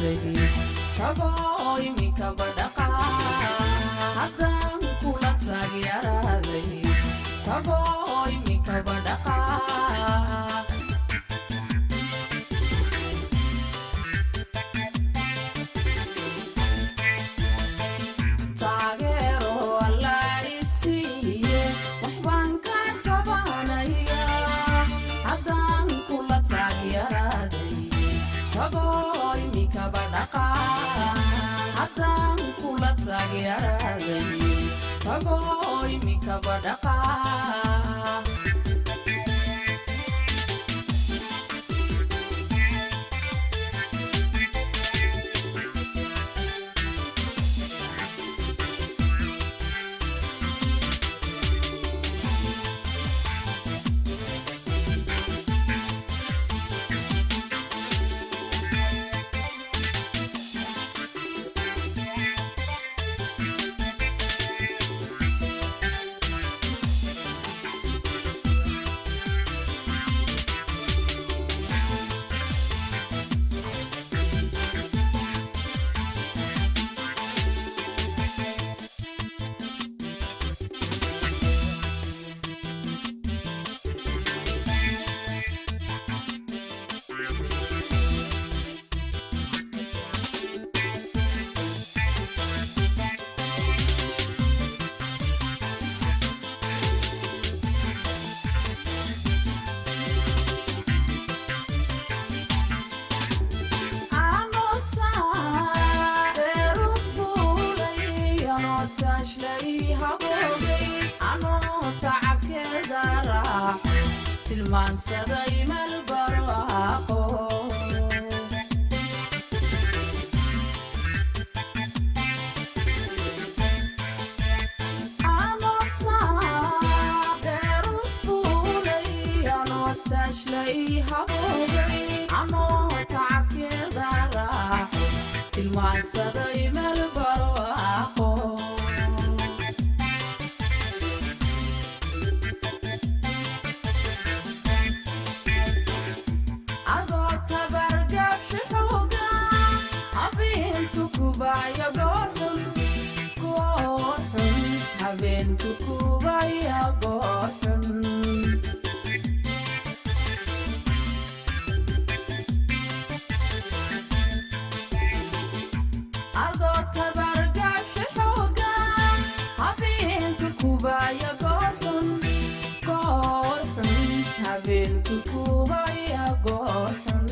yaraaday tago imika badhaqa haddaan kula taag yaraaday tago imika badhaqa taageero alla isiiye waxbaan ka tabanaya haddaan kula taag yaraaday tago imika badhaqa haddaan kula taag yaraaday tago imika badhaqa tilmaansaday meel barwaaqo anota deeru fuulay anota shlay haboogay anota cabkeeda raaxo tilmaansaday meel barwaaqo Kubaya gorhun gorhun haventu kubaya gorhun ado tabargash hoga haventu kubaya gorhun gorhun haventu kubaya gorhun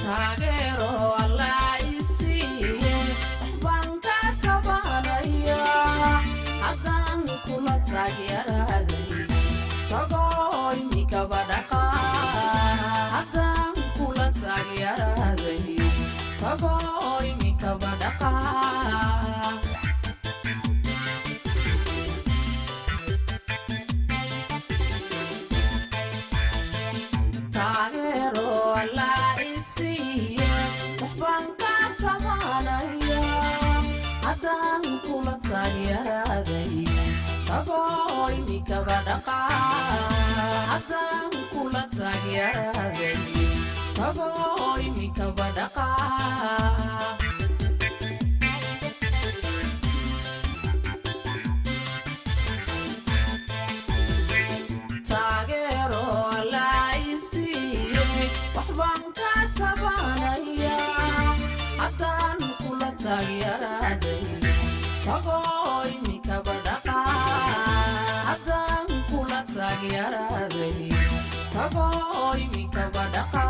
taageero alla isiiye waxbaan ka tabanaya haddaan kula taag yaraaday tago imika badhaqa haddaan kula taag yaraaday tago imika badhaqa taageero alla isiiye waxbaan ka tabanaya haddaan kula taag yaraaday tago imika badhaqa haddaan kula taag yaraaday tago imika badhaqa taageero alla isiiye waxbaan ka tabanaya haddaan kula taag yaraaday tago imika badhaqa haddaan kula taag yaraaday tago imika badhaqa